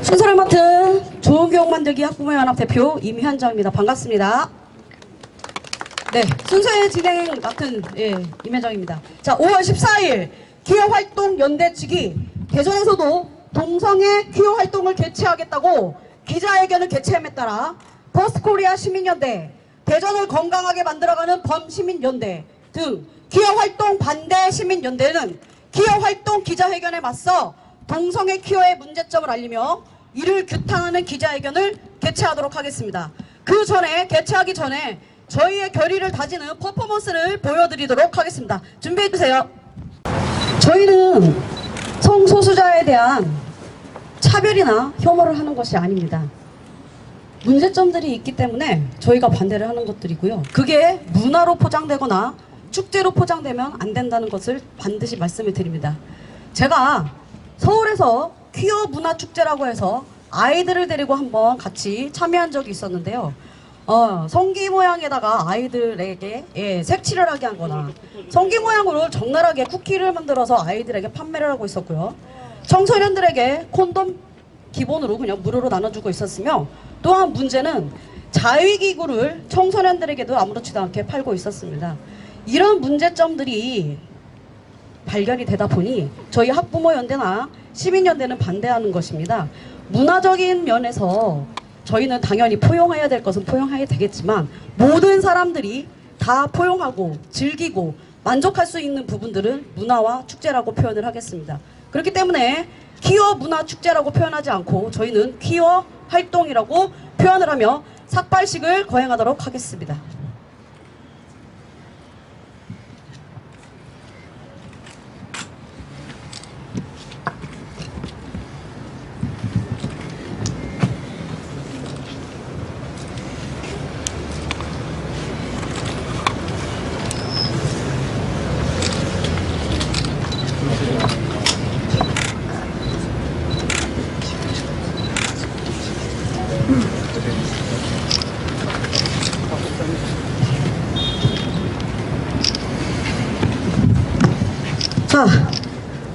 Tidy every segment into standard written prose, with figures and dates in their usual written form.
순서를 맡은 좋은 교육 만들기 학부모연합 대표 임현정입니다. 반갑습니다. 네, 순서의 진행 맡은 임현정입니다. 자, 5월 14일 기여활동 연대 측이 대전에서도 동성애 퀴어 활동을 개최하겠다고 기자회견을 개최함에 따라 포스트코리아 시민연대, 대전을 건강하게 만들어가는 범시민연대 등 퀴어활동 반대 시민연대는 퀴어활동 기자회견에 맞서 동성애 퀴어의 문제점을 알리며 이를 규탄하는 기자회견을 개최하도록 하겠습니다. 그 전에 개최하기 전에 저희의 결의를 다지는 퍼포먼스를 보여드리도록 하겠습니다. 준비해주세요. 저희는 성소수자에 대한 차별이나 혐오를 하는 것이 아닙니다. 문제점들이 있기 때문에 저희가 반대를 하는 것들이고요. 그게 문화로 포장되거나 축제로 포장되면 안 된다는 것을 반드시 말씀을 드립니다. 제가 서울에서 퀴어 문화 축제라고 해서 아이들을 데리고 한번 같이 참여한 적이 있었는데요. 성기 모양에다가 아이들에게 색칠을 하게 한거나 성기 모양으로 적나라하게 쿠키를 만들어서 아이들에게 판매를 하고 있었고요. 청소년들에게 콘돔 기본으로 그냥 무료로 나눠주고 있었으며, 또한 문제는 자위기구를 청소년들에게도 아무렇지도 않게 팔고 있었습니다. 이런 문제점들이 발견이 되다 보니 저희 학부모연대나 시민연대는 반대하는 것입니다. 문화적인 면에서 저희는 당연히 포용해야 될 것은 포용해야 되겠지만, 모든 사람들이 다 포용하고 즐기고 만족할 수 있는 부분들은 문화와 축제라고 표현을 하겠습니다. 그렇기 때문에 퀴어 문화 축제라고 표현하지 않고 저희는 퀴어 활동이라고 표현을 하며 삭발식을 거행하도록 하겠습니다. 자,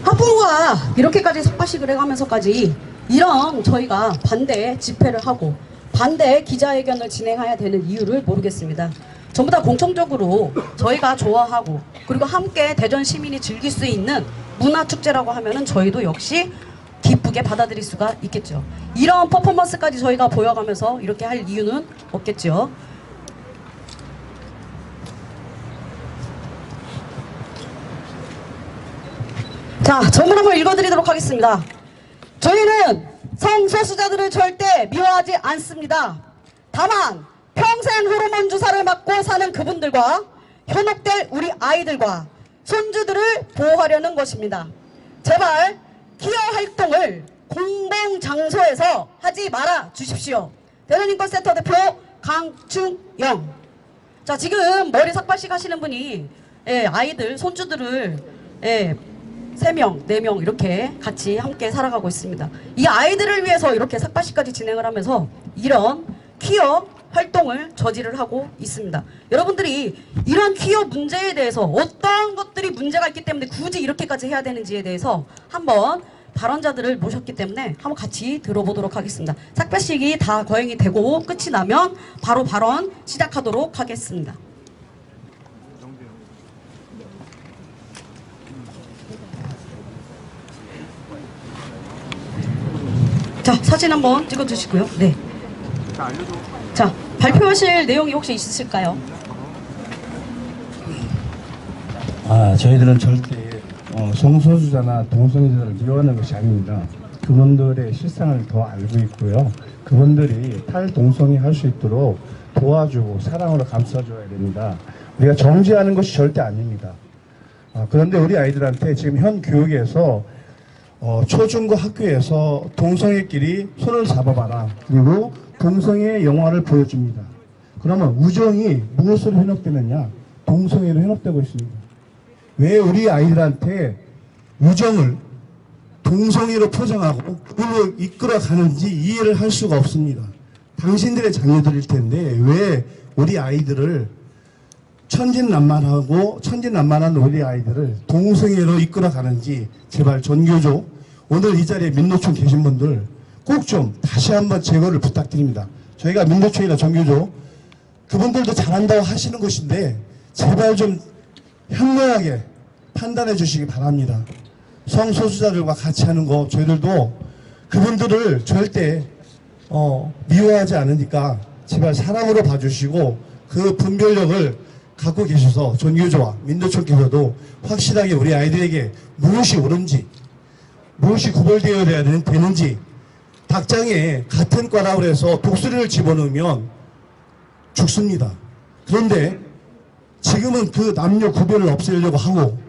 학부모가 이렇게까지 삭발식을 해가면서까지 이런 저희가 반대 집회를 하고 반대 기자회견을 진행해야 되는 이유를 모르겠습니다. 전부 다 공통적으로 저희가 좋아하고 그리고 함께 대전 시민이 즐길 수 있는 문화축제라고 하면은 저희도 역시 기쁘게 받아들일 수가 있겠죠. 이런 퍼포먼스까지 저희가 보여가면서 이렇게 할 이유는 없겠죠. 자, 전문 한번 읽어드리도록 하겠습니다. 저희는 성소수자들을 절대 미워하지 않습니다. 다만 평생 호르몬 주사를 맞고 사는 그분들과 현혹될 우리 아이들과 손주들을 보호하려는 것입니다. 제발 퀴어 활동을 공공장소에서 하지 말아 주십시오. 대전인권센터 대표 강충영. 자, 지금 머리 삭발식 하시는 분이 아이들 손주들을 3명, 4명 이렇게 같이 함께 살아가고 있습니다. 이 아이들을 위해서 이렇게 삭발식까지 진행을 하면서 이런 퀴어 활동을 저지를 하고 있습니다. 여러분들이 이런 퀴어 문제에 대해서 어떤 것들이 문제가 있기 때문에 굳이 이렇게까지 해야 되는지에 대해서 한번 발언자들을 모셨기 때문에 한번 같이 들어보도록 하겠습니다. 삭발식이 다 거행이 되고 끝이 나면 바로 발언 시작하도록 하겠습니다. 자, 사진 한번 찍어주시고요. 네. 자, 발표하실 내용이 혹시 있으실까요? 저희들은 절대 성소수자나 동성애자를 미워하는 것이 아닙니다. 그분들의 실상을 더 알고 있고요. 그분들이 탈동성애 할 수 있도록 도와주고 사랑으로 감싸줘야 됩니다. 우리가 정죄하는 것이 절대 아닙니다. 그런데 우리 아이들한테 지금 현 교육에서 초중고 학교에서 동성애끼리 손을 잡아봐라. 그리고 동성애 영화를 보여줍니다. 그러면 우정이 무엇으로 현혹되느냐? 동성애로 현혹되고 있습니다. 왜 우리 아이들한테 우정을 동성애로 포장하고 그걸 이끌어가는지 이해를 할 수가 없습니다. 당신들의 자녀들일 텐데 왜 우리 아이들을 천진난만한 우리 아이들을 동성애로 이끌어가는지 제발 전교조, 오늘 이 자리에 민노총 계신 분들 꼭 좀 다시 한번 제거를 부탁드립니다. 저희가 민노총이나 정교조 그분들도 잘한다고 하시는 것인데 제발 좀 현명하게 판단해 주시기 바랍니다. 성소수자들과 같이 하는 거 저희들도 그분들을 절대 미워하지 않으니까 제발 사랑으로 봐주시고 그 분별력을 갖고 계셔서 전교조와 민노총께서도 확실하게 우리 아이들에게 무엇이 옳은지 무엇이 구별되어야 되는지 닭장에 같은 과라고 해서 독수리를 집어넣으면 죽습니다. 그런데 지금은 그 남녀 구별을 없애려고 하고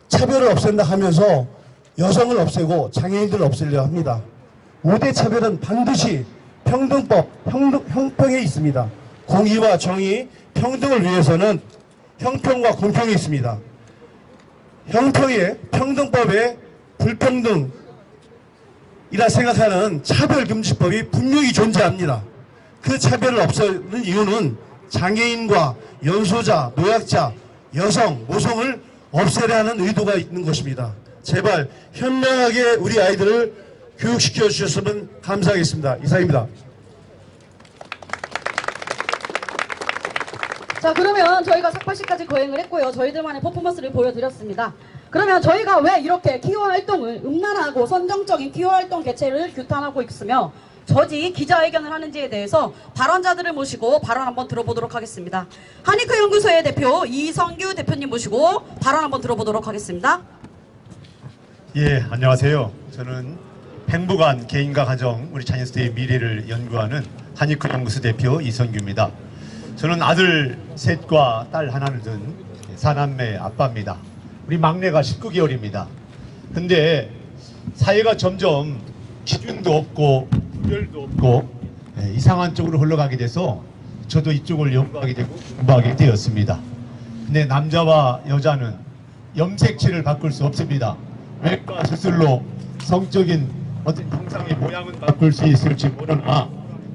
차별을 없앤다 하면서 여성을 없애고 장애인들을 없애려고 합니다. 5대 차별은 반드시 평등법, 형평에 있습니다. 공의와 정의, 평등을 위해서는 형평과 공평이 있습니다. 형평에 평등법에 불평등이라 생각하는 차별금지법이 분명히 존재합니다. 그 차별을 없애는 이유는 장애인과 연소자, 노약자, 여성, 모성을 없애려는 의도가 있는 것입니다. 제발 현명하게 우리 아이들을 교육시켜 주셨으면 감사하겠습니다. 이상입니다. 자, 그러면 저희가 삭발식까지 거행을 했고요. 저희들만의 퍼포먼스를 보여드렸습니다. 그러면 저희가 왜 이렇게 키워 활동을 음란하고 선정적인 키워 활동 개최를 규탄하고 있으며 저지 기자회견을 하는지에 대해서 발언자들을 모시고 발언 한번 들어보도록 하겠습니다. 한의크 연구소의 대표 이성규 대표님 모시고 발언 한번 들어보도록 하겠습니다. 예, 안녕하세요. 저는 행복한 개인과 가정, 우리 자녀들의 미래를 연구하는 한의크 연구소 대표 이성규입니다. 저는 아들 셋과 딸 하나를 둔 4남매 아빠입니다. 우리 막내가 19개월입니다. 근데 사회가 점점 기준도 없고 분별도 없고 이상한 쪽으로 흘러가게 돼서 저도 이쪽을 연구하게 되고 공부하게 되었습니다. 근데 남자와 여자는 염색체를 바꿀 수 없습니다. 외과 수술로 성적인 어떤 형상의 모양은 바꿀 수 있을지 모르나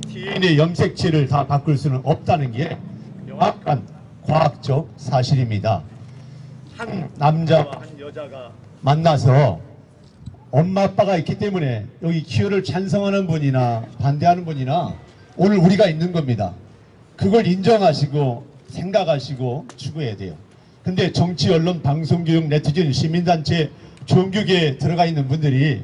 DNA 염색체를 다 바꿀 수는 없다는 게 명확한 과학적 사실입니다. 한 남자와 한 여자가 만나서 엄마 아빠가 있기 때문에 여기 기호를 찬성하는 분이나 반대하는 분이나 오늘 우리가 있는 겁니다. 그걸 인정하시고 생각하시고 추구해야 돼요. 근데 정치, 언론, 방송교육, 네티즌, 시민단체, 종교계에 들어가 있는 분들이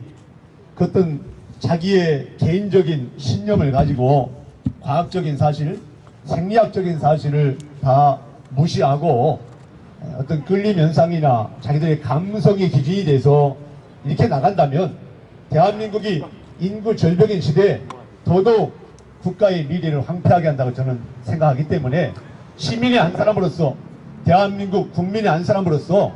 그 어떤 자기의 개인적인 신념을 가지고 과학적인 사실, 생리학적인 사실을 다 무시하고 어떤 끌림 현상이나 자기들의 감성의 기준이 돼서 이렇게 나간다면 대한민국이 인구 절벽인 시대에 더더욱 국가의 미래를 황폐하게 한다고 저는 생각하기 때문에 시민의 한 사람으로서 대한민국 국민의 한 사람으로서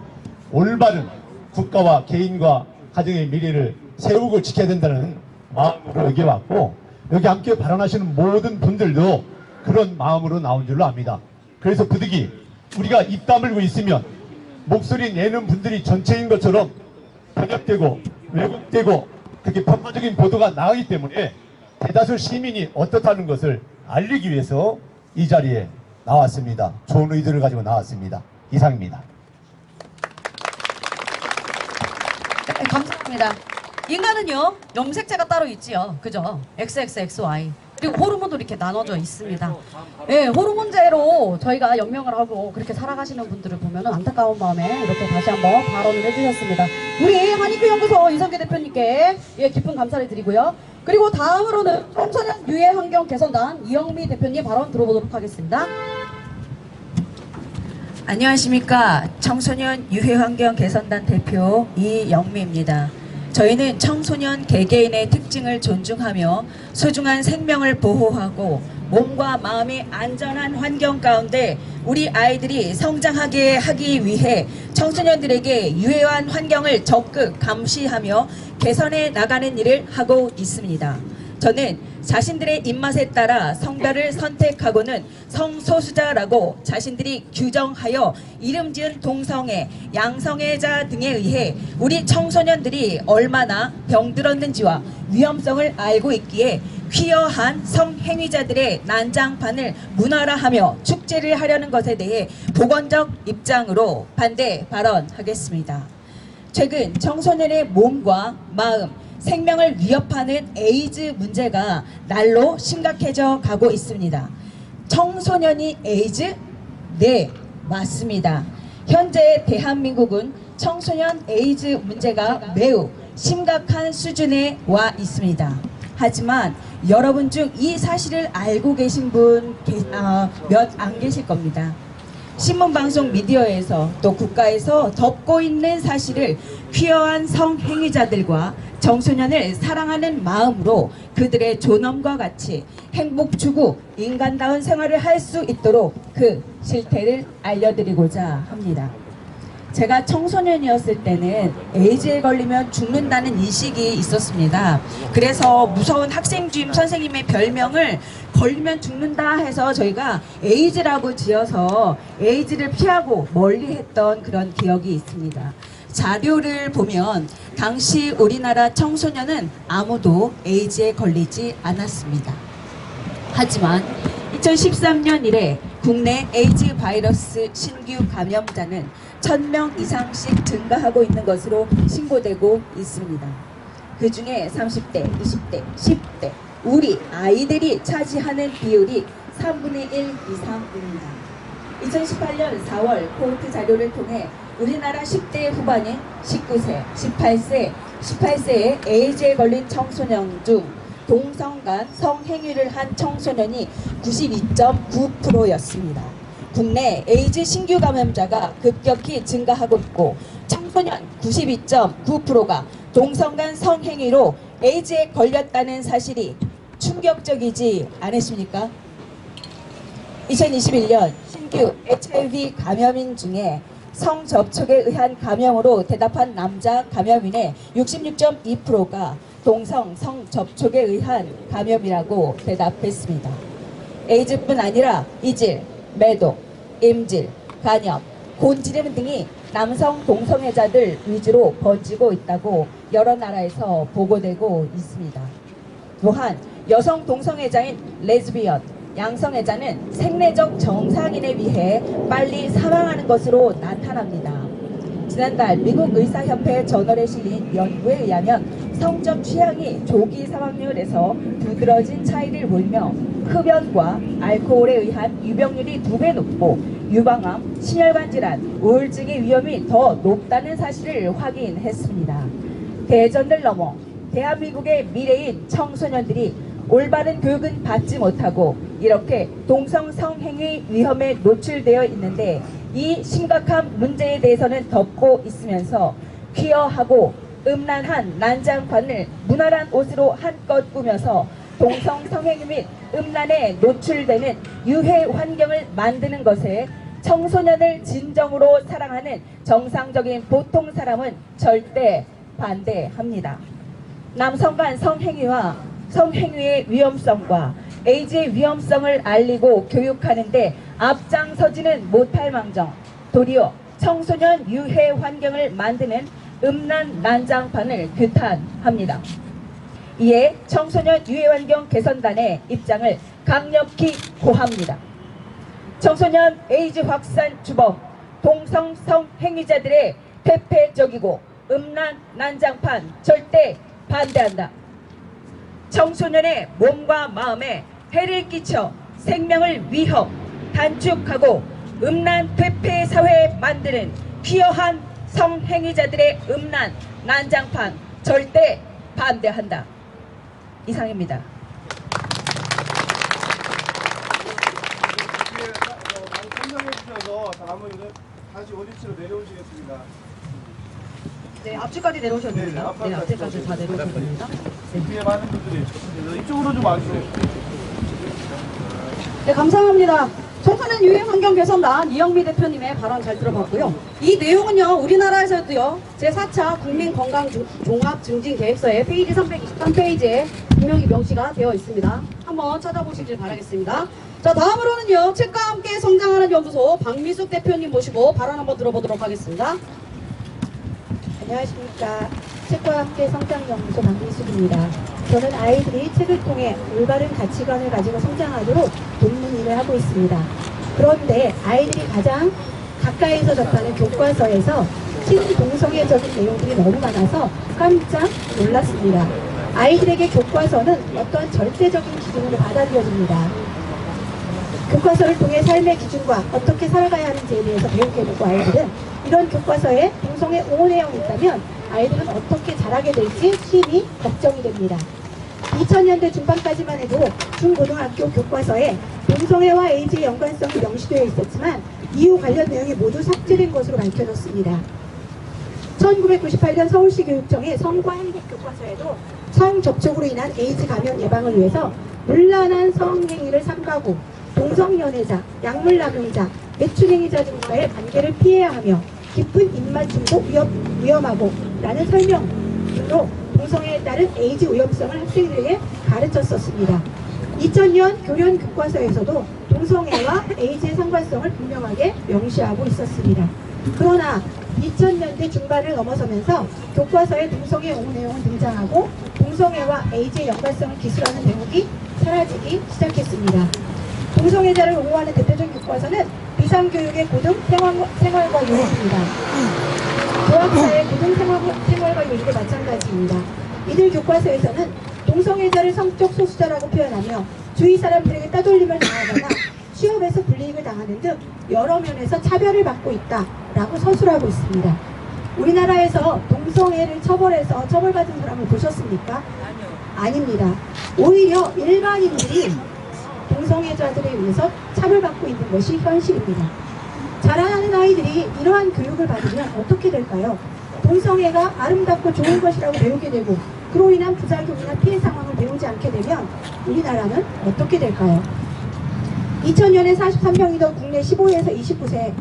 올바른 국가와 개인과 가정의 미래를 세우고 지켜야 된다는 마음으로 여기 왔고 여기 함께 발언하시는 모든 분들도 그런 마음으로 나온 줄로 압니다. 그래서 부득이 우리가 입 다물고 있으면 목소리 내는 분들이 전체인 것처럼 번역되고 왜곡되고 그렇게 편파적인 보도가 나오기 때문에 대다수 시민이 어떻다는 것을 알리기 위해서 이 자리에 나왔습니다. 좋은 의도를 가지고 나왔습니다. 이상입니다. 네, 감사합니다. 인간은요 염색체가 따로 있지요, 그죠? XXXY 그리고 호르몬도 이렇게 나눠져 있습니다. 네, 호르몬제로 저희가 연명을 하고 그렇게 살아가시는 분들을 보면 안타까운 마음에 이렇게 다시 한번 발언을 해주셨습니다. 우리 한의크 연구소 이성규 대표님께 깊은 감사를 드리고요. 그리고 다음으로는 청소년 유해 환경 개선단 이영미 대표님 발언 들어보도록 하겠습니다. 안녕하십니까. 청소년 유해환경 개선단 대표 이영미입니다. 저희는 청소년 개개인의 특징을 존중하며 소중한 생명을 보호하고 몸과 마음의 안전한 환경 가운데 우리 아이들이 성장하게 하기 위해 청소년들에게 유해한 환경을 적극 감시하며 개선해 나가는 일을 하고 있습니다. 저는 자신들의 입맛에 따라 성별을 선택하고는 성소수자라고 자신들이 규정하여 이름 지은 동성애, 양성애자 등에 의해 우리 청소년들이 얼마나 병들었는지와 위험성을 알고 있기에 퀴어한 성행위자들의 난장판을 문화화하며 축제를 하려는 것에 대해 보건적 입장으로 반대 발언하겠습니다. 최근 청소년의 몸과 마음, 생명을 위협하는 에이즈 문제가 날로 심각해져 가고 있습니다. 청소년이 에이즈? 네, 맞습니다. 현재 대한민국은 청소년 에이즈 문제가 매우 심각한 수준에 와 있습니다. 하지만 여러분 중 이 사실을 알고 계신 분 몇 안 계실 겁니다. 신문방송 미디어에서 또 국가에서 덮고 있는 사실을 퀴어한 성행위자들과 청소년을 사랑하는 마음으로 그들의 존엄과 같이 행복 추구, 인간다운 생활을 할 수 있도록 그 실태를 알려드리고자 합니다. 제가 청소년이었을 때는 에이즈에 걸리면 죽는다는 인식이 있었습니다. 그래서 무서운 학생 주임 선생님의 별명을 걸리면 죽는다 해서 저희가 에이즈라고 지어서 에이즈를 피하고 멀리 했던 그런 기억이 있습니다. 자료를 보면 당시 우리나라 청소년은 아무도 에이즈에 걸리지 않았습니다. 하지만 2013년 이래 국내 에이즈 바이러스 신규 감염자는 1000명 이상씩 증가하고 있는 것으로 신고되고 있습니다. 그 중에 30대, 20대, 10대 우리 아이들이 차지하는 비율이 3분의 1 이상입니다. 2018년 4월 코호트 자료를 통해 우리나라 10대 후반인 19세, 18세의 에이즈에 걸린 청소년 중 동성 간 성행위를 한 청소년이 92.9%였습니다. 국내 에이즈 신규 감염자가 급격히 증가하고 있고 청소년 92.9%가 동성 간 성행위로 에이즈에 걸렸다는 사실이 충격적이지 않으십니까? 2021년 신규 HIV 감염인 중에 성접촉에 의한 감염으로 대답한 남자 감염인의 66.2%가 동성 성접촉에 의한 감염이라고 대답했습니다. 에이즈뿐 아니라 이질, 매독, 임질, 간염, 곤지름 등이 남성 동성애자들 위주로 번지고 있다고 여러 나라에서 보고되고 있습니다. 또한 여성 동성애자인 레즈비언, 양성애자는 생리적 정상인에 비해 빨리 사망하는 것으로 나타납니다. 지난달 미국 의사협회 저널에 실린 연구에 의하면 성적 취향이 조기 사망률에서 두드러진 차이를 보이며 흡연과 알코올에 의한 유병률이 2배 높고 유방암, 심혈관 질환, 우울증의 위험이 더 높다는 사실을 확인했습니다. 대전을 넘어 대한민국의 미래인 청소년들이 올바른 교육은 받지 못하고 이렇게 동성 성행위 위험에 노출되어 있는데 이 심각한 문제에 대해서는 덮고 있으면서 퀴어하고 음란한 난장판을 무난한 옷으로 한껏 꾸며서 동성 성행위 및 음란에 노출되는 유해 환경을 만드는 것에 청소년을 진정으로 사랑하는 정상적인 보통 사람은 절대 반대합니다. 남성 간 성행위와 성행위의 위험성과 에이즈의 위험성을 알리고 교육하는데 앞장서지는 못할 망정 도리어 청소년 유해 환경을 만드는 음란 난장판을 규탄합니다. 이에 청소년 유해 환경 개선단의 입장을 강력히 고합니다. 청소년 에이즈 확산 주범 동성 성행위자들의 퇴폐적이고 음란 난장판 절대 반대한다. 청소년의 몸과 마음에 해를 끼쳐 생명을 위협, 단축하고 음란 퇴폐 사회에 만드는 퀴어한 성행위자들의 음란 난장판 절대 반대한다. 이상입니다. 설명해 주셔서 다음은 다시 원위치로 내려오시겠습니다. 네, 앞뒤까지 내려오셨습니다. 네, 앞뒤까지 다 내려오셨습니다. 뒤에 많은 분들이 이쪽으로 좀 와주세요. 네, 감사합니다. 청소년 유해 환경 개선단 이영미 대표님의 발언 잘 들어봤고요. 이 내용은요, 우리나라에서도요, 제4차 국민건강종합증진계획서의 페이지 323페이지에 분명히 명시가 되어 있습니다. 한번 찾아보시길 바라겠습니다. 자, 다음으로는요, 책과 함께 성장하는 연구소 박미숙 대표님 모시고 발언 한번 들어보도록 하겠습니다. 안녕하십니까. 책과 함께 성장연구소 박미숙입니다. 저는 아이들이 책을 통해 올바른 가치관을 가지고 성장하도록 돕는 일을 하고 있습니다. 그런데 아이들이 가장 가까이서 접하는 교과서에서 친동성애적인 내용들이 너무 많아서 깜짝 놀랐습니다. 아이들에게 교과서는 어떤 절대적인 기준으로 받아들여집니다. 교과서를 통해 삶의 기준과 어떻게 살아가야 하는지에 대해서 배우게 되고 아이들은 이런 교과서에 동성애 옹호 내용이 있다면 아이들은 어떻게 자라게 될지 심히 걱정이 됩니다. 2000년대 중반까지만 해도 중고등학교 교과서에 동성애와 에이즈의 연관성이 명시되어 있었지만 이후 관련 내용이 모두 삭제된 것으로 밝혀졌습니다. 1998년 서울시 교육청의 성과 행복 교과서에도 성접촉으로 인한 에이즈 감염 예방을 위해서 문란한 성행위를 삼가고 동성연애자, 약물남용자, 매춘행위자 등과의 관계를 피해야 하며 깊은 입맞춤도 위험하고 라는 설명으로 동성애에 따른 에이즈 위험성을 학생들에게 가르쳤었습니다. 2000년 교련 교과서에서도 동성애와 에이즈의 상관성을 분명하게 명시하고 있었습니다. 그러나 2000년대 중반을 넘어서면서 교과서에 동성애 옹호 내용은 등장하고 동성애와 에이즈의 연관성을 기술하는 대목이 사라지기 시작했습니다. 동성애자를 옹호하는 대표적인 교과서는 비상교육의 고등 생활과 교육입니다. 교학사의 고등 생활과 교육도 마찬가지입니다. 이들 교과서에서는 동성애자를 성적 소수자라고 표현하며 주위 사람들에게 따돌림을 당하거나 취업에서 불이익을 당하는 등 여러 면에서 차별을 받고 있다라고 서술하고 있습니다. 우리나라에서 동성애를 처벌해서 처벌받은 사람을 보셨습니까? 아닙니다. 오히려 일반인들이 동성애자들에 의해서 차별받고 있는 것이 현실입니다. 자라나는 아이들이 이러한 교육을 받으면 어떻게 될까요? 동성애가 아름답고 좋은 것이라고 배우게 되고 그로 인한 부작용이나 피해 상황을 배우지 않게 되면 우리나라는 어떻게 될까요? 2000년에 43명이던 국내 15에서 29세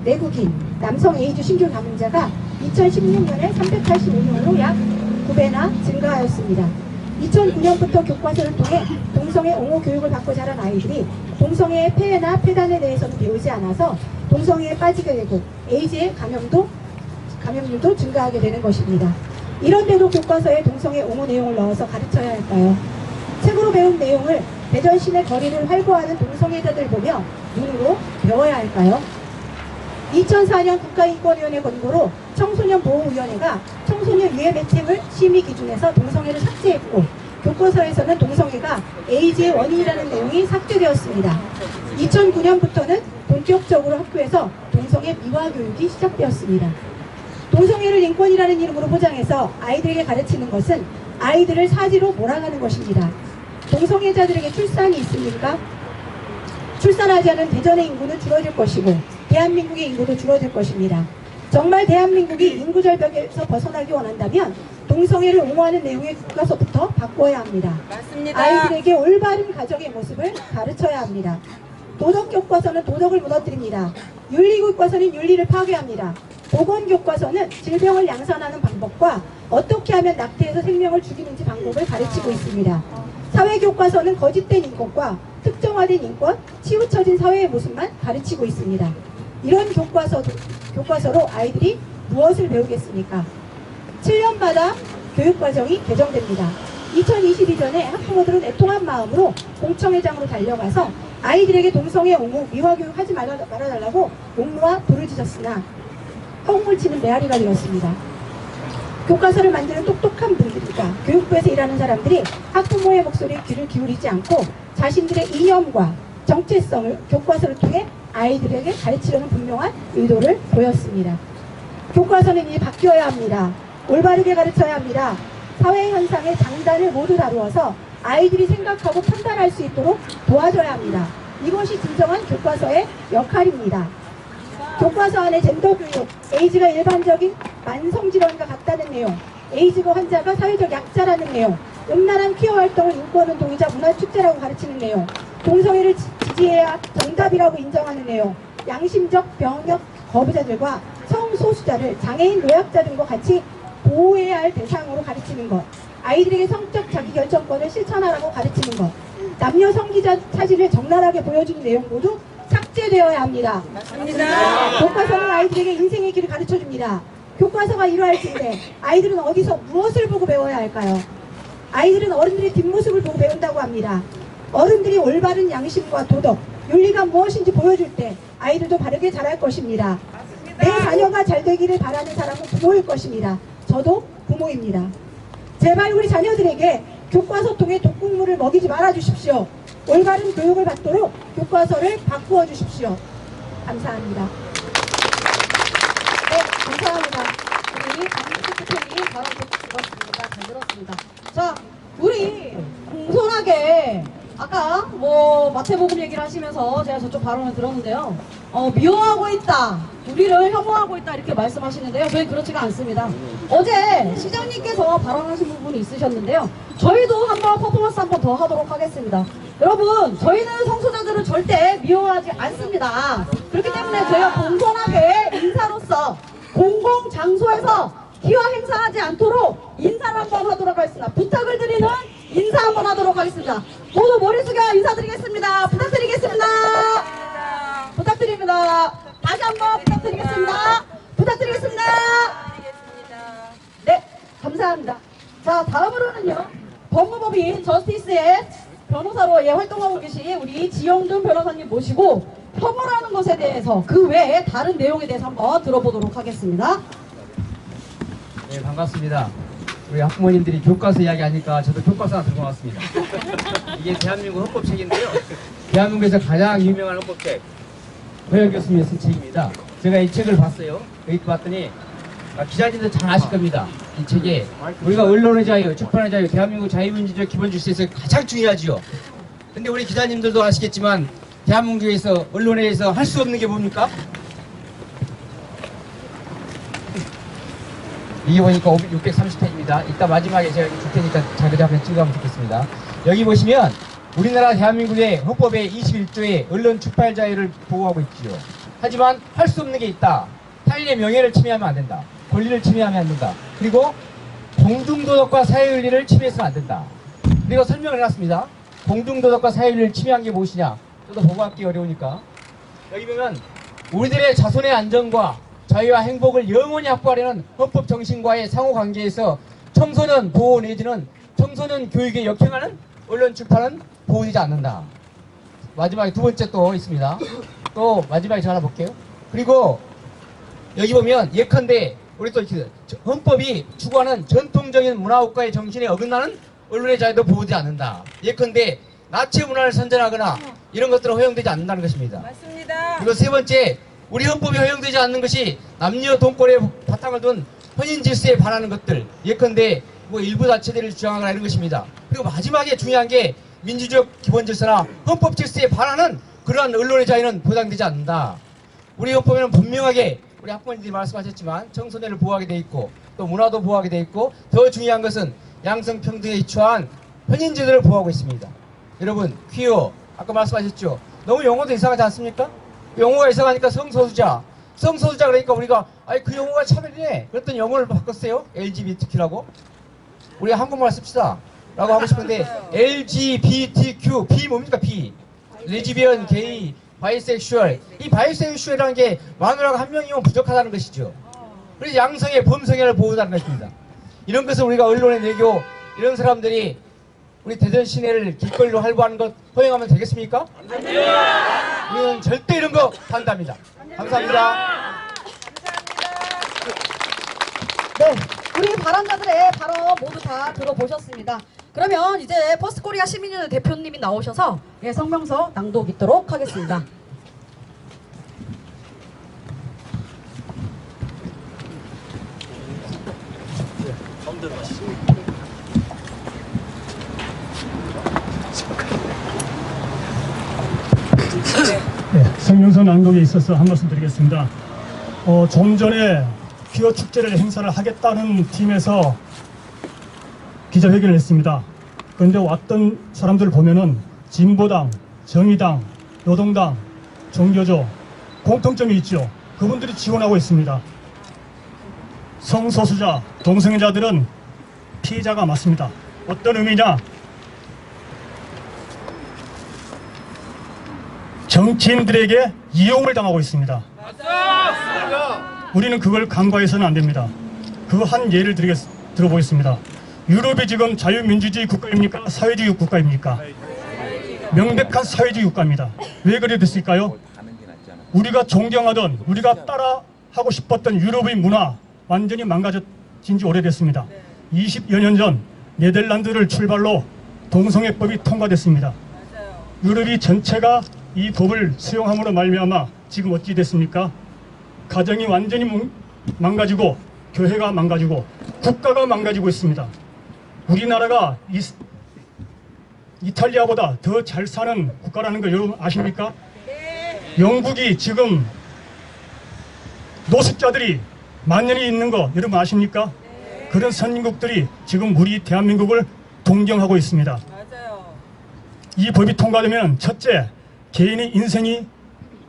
내국인 남성 에이즈 신규 감염자가 2016년에 385명으로 약 9배나 증가하였습니다. 2009년부터 교과서를 통해 동성애 옹호 교육을 받고 자란 아이들이 동성애의 폐해나 폐단에 대해서는 배우지 않아서 동성애에 빠지게 되고 에이즈의 감염률도 증가하게 되는 것입니다. 이런데도 교과서에 동성애 옹호 내용을 넣어서 가르쳐야 할까요? 책으로 배운 내용을 대전 시내 거리를 활보하는 동성애자들 보며 눈으로 배워야 할까요? 2004년 국가인권위원회 권고로 청소년보호위원회가 청소년 유해 매체물 심의 기준에서 동성애를 삭제했고 교과서에서는 동성애가 에이즈의 원인이라는 내용이 삭제되었습니다. 2009년부터는 본격적으로 학교에서 동성애 미화 교육이 시작되었습니다. 동성애를 인권이라는 이름으로 포장해서 아이들에게 가르치는 것은 아이들을 사지로 몰아가는 것입니다. 동성애자들에게 출산이 있습니까? 출산하지 않은 대전의 인구는 줄어들 것이고 대한민국의 인구도 줄어들 것입니다. 정말 대한민국이 인구절벽에서 벗어나기 원한다면 동성애를 옹호하는 내용의 교과서부터 바꿔야 합니다. 맞습니다. 아이들에게 올바른 가정의 모습을 가르쳐야 합니다. 도덕교과서는 도덕을 무너뜨립니다. 윤리교과서는 윤리를 파괴합니다. 보건교과서는 질병을 양산하는 방법과 어떻게 하면 낙태해서 생명을 죽이는지 방법을 가르치고 있습니다. 사회교과서는 거짓된 인권과 특정화된 인권, 치우쳐진 사회의 모습만 가르치고 있습니다. 이런 교과서로 아이들이 무엇을 배우겠습니까? 7년마다 교육과정이 개정됩니다. 2022년에 학부모들은 애통한 마음으로 공청회장으로 달려가서 아이들에게 동성애 옹호, 미화교육 하지 말아달라고 옥루와 부르짖었으나 허공을 치는 메아리가 되었습니다. 교과서를 만드는 똑똑한 분들이다. 교육부에서 일하는 사람들이 학부모의 목소리에 귀를 기울이지 않고 자신들의 이념과 정체성을 교과서를 통해 아이들에게 가르치려는 분명한 의도를 보였습니다. 교과서는 이제 바뀌어야 합니다. 올바르게 가르쳐야 합니다. 사회 현상의 장단을 모두 다루어서 아이들이 생각하고 판단할 수 있도록 도와줘야 합니다. 이것이 진정한 교과서의 역할입니다. 교과서 안에 젠더 교육, 에이즈가 일반적인 만성질환과 같다는 내용, 에이즈가 환자가 사회적 약자라는 내용, 음란한 퀴어 활동을 인권운동이자 문화축제라고 가르치는 내용, 동성애를 지지해야 정답이라고 인정하는 내용, 양심적 병역 거부자들과 성소수자를 장애인 노약자 등과 같이 보호해야 할 대상으로 가르치는 것, 아이들에게 성적 자기결정권을 실천하라고 가르치는 것, 남녀 성기자 사진을 적나라하게 보여주는 내용 모두 삭제되어야 합니다. 맞습니다. 교과서는 아이들에게 인생의 길을 가르쳐줍니다. 교과서가 이러할 텐데 아이들은 어디서 무엇을 보고 배워야 할까요? 아이들은 어른들의 뒷모습을 보고 배운다고 합니다. 어른들이 올바른 양심과 도덕, 윤리가 무엇인지 보여줄 때 아이들도 바르게 자랄 것입니다. 내 자녀가 잘 되기를 바라는 사람은 부모일 것입니다. 저도 부모입니다. 제발 우리 자녀들에게 교과서 통해 독국물을 먹이지 말아 주십시오. 올바른 교육을 받도록 교과서를 바꾸어 주십시오. 감사합니다. 네, 감사합니다. 우리 강민수 대표님 발언 듣고 들었습니다. 잘 들었습니다. 자, 우리 공손하게 아까 뭐 마태복음 얘기를 하시면서 제가 저쪽 발언을 들었는데요. 미워하고 있다, 우리를 혐오하고 있다 이렇게 말씀하시는데요. 저희 그렇지가 않습니다. 어제 시장님께서 발언하신 부분이 있으셨는데요. 저희도 한번 퍼포먼스 한번 더 하도록 하겠습니다. 여러분, 저희는 성소자들을 절대 미워하지 않습니다. 그렇기 때문에 저희가 공손하게 인사로서 공공장소에서 기화 행사하지 않도록 인사를 한번 하도록 하겠습니다. 부탁을 드리는 인사 한번 하도록 하겠습니다. 모두 머리 숙여 인사드리겠습니다. 부탁드리겠습니다. 부탁드립니다. 다시 한번 부탁드리겠습니다. 부탁드리겠습니다. 네, 감사합니다. 자, 다음으로는요, 법무법인 저스티스의 변호사로 활동하고 계신 우리 지영준 변호사님 모시고 혐오라는 것에 대해서 그 외에 다른 내용에 대해서 한번 들어보도록 하겠습니다. 네, 반갑습니다. 우리 학부모님들이 교과서 이야기하니까 저도 교과서 하나 들고 왔습니다. 이게 대한민국 헌법책인데요. 대한민국에서 가장 유명한 헌법책 허영 교수님이 쓴 책입니다. 제가 이 책을 봤어요. 여기 봤더니 기자님들 잘 아실 겁니다. 이 책에 우리가 언론의 자유, 출판의 자유, 대한민국 자유민주주의 기본 질서에서 가장 중요하지요. 근데 우리 기자님들도 아시겠지만 대한민국에서 언론에서 할 수 없는 게 뭡니까? 이게 보니까 630페이지입니다. 이따 마지막에 제가 줄 테니까 자그리 한번 찍어가면 좋겠습니다. 여기 보시면 우리나라 대한민국의 헌법의 21조에 언론 출판 자유를 보호하고 있지요. 하지만 할 수 없는 게 있다. 타인의 명예를 침해하면 안 된다. 권리를 침해하면 안 된다. 그리고 공중도덕과 사회윤리를 침해해서는 안 된다. 그리고 설명을 해놨습니다. 공중도덕과 사회윤리를 침해한 게 무엇이냐? 저도 보고하기 어려우니까. 여기 보면 우리들의 자손의 안전과 자유와 행복을 영원히 확보하려는 헌법 정신과의 상호관계에서 청소년 보호 내지는 청소년 교육에 역행하는 언론 출판은 보호되지 않는다. 마지막에 두 번째 또 있습니다. 또 마지막에 저 하나 볼게요. 그리고 여기 보면 예컨대 우리 또 헌법이 추구하는 전통적인 문화국가의 정신에 어긋나는 언론의 자유도 보호되지 않는다. 예컨대 나치 문화를 선전하거나 이런 것들은 허용되지 않는다는 것입니다. 맞습니다. 그리고 세 번째, 우리 헌법이 허용되지 않는 것이 남녀 동권의 바탕을 둔 혼인 질서에 반하는 것들, 예컨대 뭐 일부 자체들을 주장하거나 이런 것입니다. 그리고 마지막에 중요한 게 민주적 기본 질서나 헌법 질서에 반하는 그러한 언론의 자유는 보장되지 않는다. 우리 헌법에는 분명하게 우리 학부모님들이 말씀하셨지만 청소년을 보호하게 돼 있고 또 문화도 보호하게 돼 있고 더 중요한 것은 양성평등에 기초한 혼인제도를 보호하고 있습니다. 여러분, 퀴어 아까 말씀하셨죠? 너무 용어도 이상하지 않습니까? 용어가 이상하니까 성소수자 그러니까 우리가 아니 그 용어가 차별이네 그랬더니 용어를 바꿨어요. LGBTQ라고. 우리 한국말 씁시다 라고 하고 싶은데 LGBTQ B 뭡니까? B 레즈비언, 게이, 바이섹슈얼. 이 바이섹슈얼이라는 게 마누라가 한 명이면 부족하다는 것이죠. 그래서 양성의 범성애를 보호하는 것입니다. 이런 것을 우리가 언론에 내고 이런 사람들이 우리 대전 시내를 길거리로 활보하는 것 허용하면 되겠습니까? 우리는 절대 이런 거 반대합니다. 감사합니다. 네, 우리 발언자들의 발언 모두 다 들어보셨습니다. 그러면 이제 퍼스트코리아 시민연대 대표님이 나오셔서 성명서 낭독 있도록 하겠습니다. 네, 성명서 낭독에 있어서 한 말씀 드리겠습니다. 좀 전에 퀴어 축제를 행사를 하겠다는 팀에서 기자회견을 했습니다. 그런데 왔던 사람들을 보면은 진보당, 정의당, 노동당, 종교조 공통점이 있죠. 그분들이 지원하고 있습니다. 성소수자, 동성애자들은 피해자가 맞습니다. 어떤 의미냐? 정치인들에게 이용을 당하고 있습니다. 우리는 그걸 간과해서는 안 됩니다. 그 한 예를 들어보겠습니다. 유럽이 지금 자유민주주의 국가입니까? 사회주의 국가입니까? 명백한 사회주의 국가입니다. 왜 그래 됐을까요? 우리가 존경하던, 우리가 따라 하고 싶었던 유럽의 문화 완전히 망가진 지 오래됐습니다. 20여 년 전 네덜란드를 출발로 동성애법이 통과됐습니다. 유럽이 전체가 이 법을 수용함으로 말미암아 지금 어찌 됐습니까? 가정이 완전히 망가지고 교회가 망가지고 국가가 망가지고 있습니다. 우리나라가 이탈리아보다 더 잘 사는 국가라는 걸 여러분 아십니까? 영국이 지금 노숙자들이 만연히 있는 거 여러분 아십니까? 그런 선진국들이 지금 우리 대한민국을 동경하고 있습니다. 이 법이 통과되면 첫째, 개인의 인생이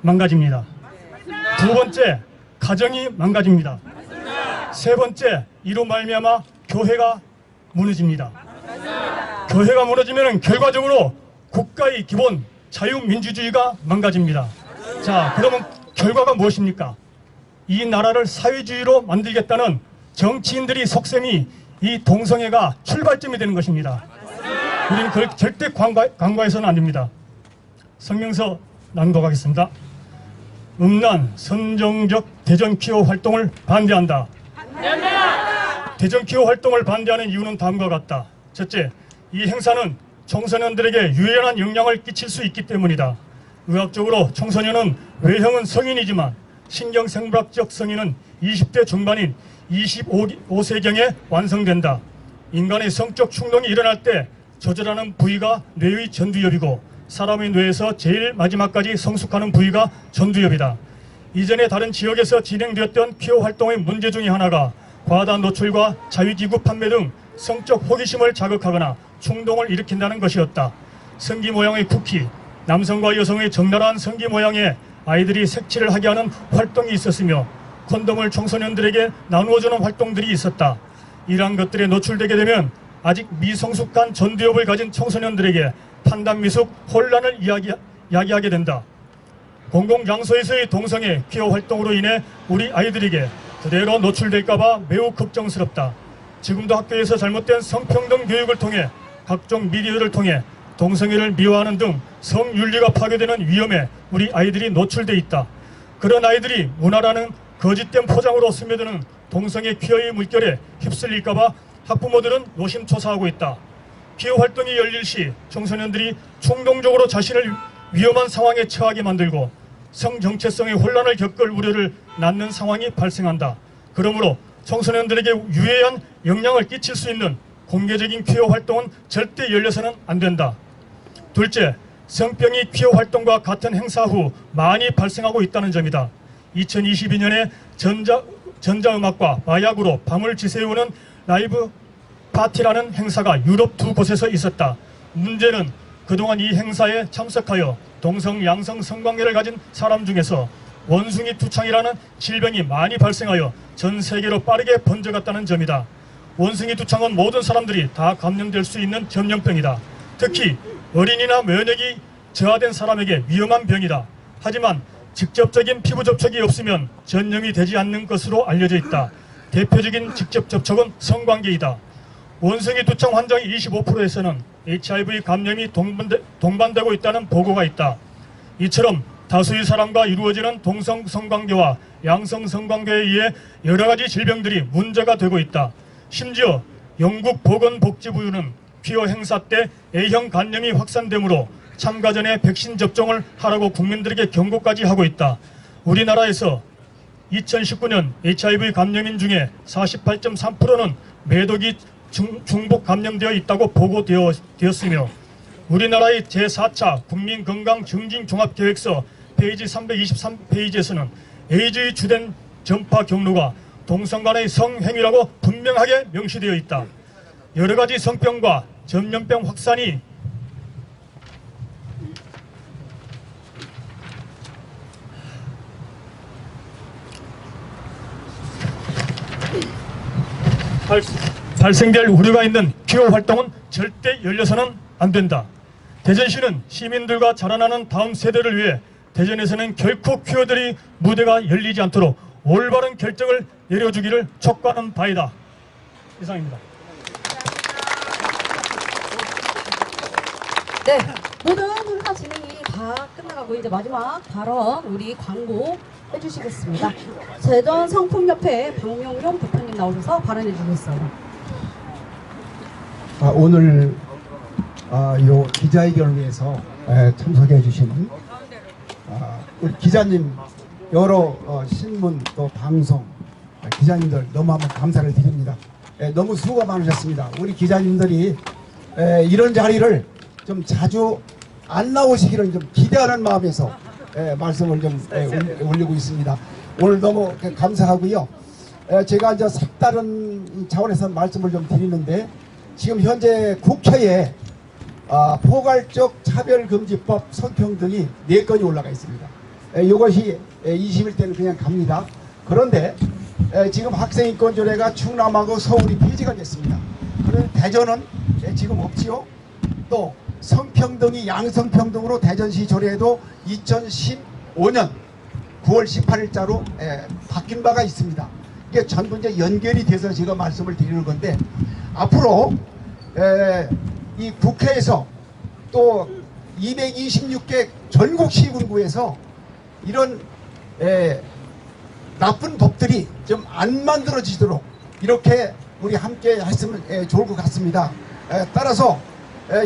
망가집니다. 두 번째, 가정이 망가집니다. 세 번째, 이로 말미암아 교회가 무너집니다. 교회가 무너지면 결과적으로 국가의 기본 자유민주주의가 망가집니다. 자, 그러면 결과가 무엇입니까? 이 나라를 사회주의로 만들겠다는 정치인들이 속셈이 이 동성애가 출발점이 되는 것입니다. 우리는 그걸 절대 간과해서는 안 됩니다. 성명서 낭독하겠습니다. 음란, 선정적 대전 퀴어 활동을 반대한다. 대전 퀴어 활동을 반대하는 이유는 다음과 같다. 첫째, 이 행사는 청소년들에게 유연한 영향을 끼칠 수 있기 때문이다. 의학적으로 청소년은 외형은 성인이지만 신경생물학적 성인은 20대 중반인 25세경에 완성된다. 인간의 성적 충동이 일어날 때 조절하는 부위가 뇌의 전두엽이고 사람의 뇌에서 제일 마지막까지 성숙하는 부위가 전두엽이다. 이전에 다른 지역에서 진행되었던 퀴어 활동의 문제 중에 하나가 과다한 노출과 자위기구 판매 등 성적 호기심을 자극하거나 충동을 일으킨다는 것이었다. 성기 모양의 쿠키, 남성과 여성의 적나라한 성기 모양의 아이들이 색칠을 하게 하는 활동이 있었으며 콘돔을 청소년들에게 나누어주는 활동들이 있었다. 이러한 것들에 노출되게 되면 아직 미성숙한 전두엽을 가진 청소년들에게 판단 미숙, 혼란을 야기하게 된다. 공공장소에서의 동성애, 퀴어 활동으로 인해 우리 아이들에게 그대로 노출될까봐 매우 걱정스럽다. 지금도 학교에서 잘못된 성평등 교육을 통해 각종 미디어를 통해 동성애를 미화하는 등 성윤리가 파괴되는 위험에 우리 아이들이 노출돼 있다. 그런 아이들이 문화라는 거짓된 포장으로 스며드는 동성애 퀴어의 물결에 휩쓸릴까봐 학부모들은 노심초사하고 있다. 퀴어 활동이 열릴 시 청소년들이 충동적으로 자신을 위험한 상황에 처하게 만들고 성정체성의 혼란을 겪을 우려를 낳는 상황이 발생한다. 그러므로 청소년들에게 유해한 영향을 끼칠 수 있는 공개적인 퀴어 활동은 절대 열려서는 안 된다. 둘째, 성병이 퀴어 활동과 같은 행사 후 많이 발생하고 있다는 점이다. 2022년에 전자음악과 마약으로 밤을 지새우는 라이브 파티라는 행사가 유럽 두 곳에서 있었다. 문제는 그동안 이 행사에 참석하여 동성, 양성 성관계를 가진 사람 중에서 원숭이 두창이라는 질병이 많이 발생하여 전 세계로 빠르게 번져갔다는 점이다. 원숭이 두창은 모든 사람들이 다 감염될 수 있는 전염병이다. 특히 어린이나 면역이 저하된 사람에게 위험한 병이다. 하지만 직접적인 피부 접촉이 없으면 전염이 되지 않는 것으로 알려져 있다. 대표적인 직접 접촉은 성관계이다. 원숭이 두창 환자의 25%에서는 HIV 감염이 동반되고 있다는 보고가 있다. 이처럼 다수의 사람과 이루어지는 동성 성관계와 양성 성관계에 의해 여러 가지 질병들이 문제가 되고 있다. 심지어 영국 보건복지부는 퀴어 행사 때 A형 감염이 확산되므로 참가 전에 백신 접종을 하라고 국민들에게 경고까지 하고 있다. 우리나라에서 2019년 HIV 감염인 중에 48.3%는 매독이 중복 감염되어 있다고 보고되었으며 우리나라의 제4차 국민건강증진종합계획서 페이지 323페이지에서는 에이즈의 주된 전파 경로가 동성 간의 성행위라고 분명하게 명시되어 있다. 여러 가지 성병과 전염병 확산이 발생될 우려가 있는 퀴어 활동은 절대 열려서는 안 된다. 대전시는 시민들과 자라나는 다음 세대를 위해 대전에서는 결코 퀴어들이 무대가 열리지 않도록 올바른 결정을 내려주기를 촉구하는 바이다. 이상입니다. 네, 모든 행사 진행이 다 끝나가고 이제 마지막 발언 우리 광고 해주시겠습니다. 세전 성품협회 박용용 대표님 나오셔서 발언해 주겠어요. 오늘 요 기자회견을 위해서 참석해 주신 우리 기자님, 여러 신문 또 방송 기자님들 너무 한번 감사를 드립니다. 너무 수고가 많으셨습니다. 우리 기자님들이 이런 자리를 좀 자주 안 나오시기를 좀 기대하는 마음에서 말씀을 좀 올리고 있습니다. 오늘 너무 감사하고요. 제가 이제 색다른 차원에서 말씀을 좀 드리는데, 지금 현재 국회에 포괄적 차별금지법 성평등이 4건이 올라가 있습니다. 이것이 21대는 그냥 갑니다. 그런데 지금 학생인권조례가 충남하고 서울이 폐지가 됐습니다. 그런데 대전은 지금 없지요. 또 성평등이 양성평등으로 대전시 조례에도 2015년 9월 18일자로 바뀐 바가 있습니다. 이게 전부 이제 연결이 돼서 제가 말씀을 드리는 건데, 앞으로 이 국회에서 또 226개 전국 시군구에서 이런 나쁜 법들이 좀 안 만들어지도록 이렇게 우리 함께 했으면 좋을 것 같습니다. 따라서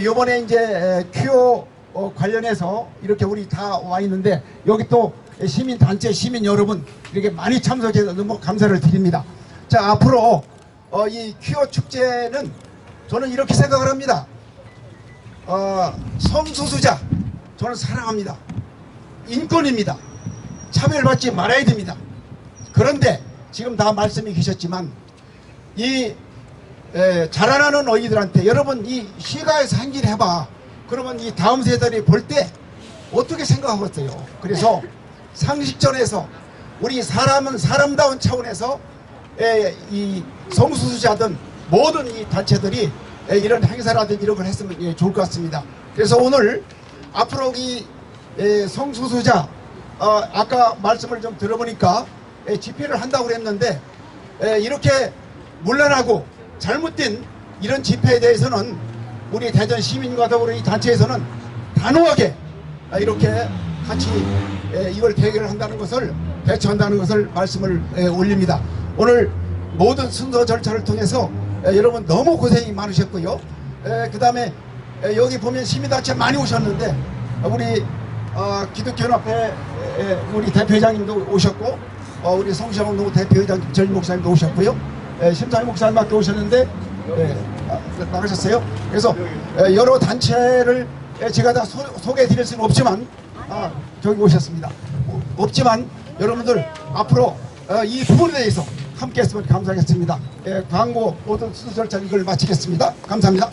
이번에 이제 퀴어 관련해서 이렇게 우리 다 와 있는데, 여기 또 시민단체, 시민 여러분 이렇게 많이 참석해서 너무 감사를 드립니다. 자, 앞으로 이 퀴어 축제는 저는 이렇게 생각을 합니다. 성소수자 저는 사랑합니다. 인권입니다. 차별받지 말아야 됩니다. 그런데 지금 다 말씀이 계셨지만 이 자라나는 어이들한테 여러분 이 시가에서 한 길 해봐. 그러면 이 다음 세대들이 볼 때 어떻게 생각하겠어요? 그래서 상식전에서 우리 사람은 사람다운 차원에서 이 성소수자든 모든 이 단체들이 이런 행사라든지 이런 걸 했으면 좋을 것 같습니다. 그래서 오늘 앞으로 이 성소수자 아까 말씀을 좀 들어보니까 집회를 한다고 그랬는데, 이렇게 문란하고 잘못된 이런 집회에 대해서는 우리 대전 시민과 더불어 이 단체에서는 단호하게 이렇게 같이 이걸 대결을 한다는 것을, 대처한다는 것을 말씀을 올립니다. 오늘 모든 순서 절차를 통해서 여러분 너무 고생이 많으셨고요. 그 다음에 여기 보면 시민단체 많이 오셨는데, 우리 기독교연합회 우리 대표회장님도 오셨고, 우리 성시영 대표회장 전 목사님도 오셨고요. 심상희 목사님밖에 오셨는데 나가셨어요. 그래서 여러 단체를 제가 다 소개해 드릴 수는 없지만 저기 오셨습니다. 없지만 여러분들 앞으로 이 부분에 대해서 함께 했으면 감사하겠습니다. 광고 모든 순서 절차 이걸 마치겠습니다. 감사합니다.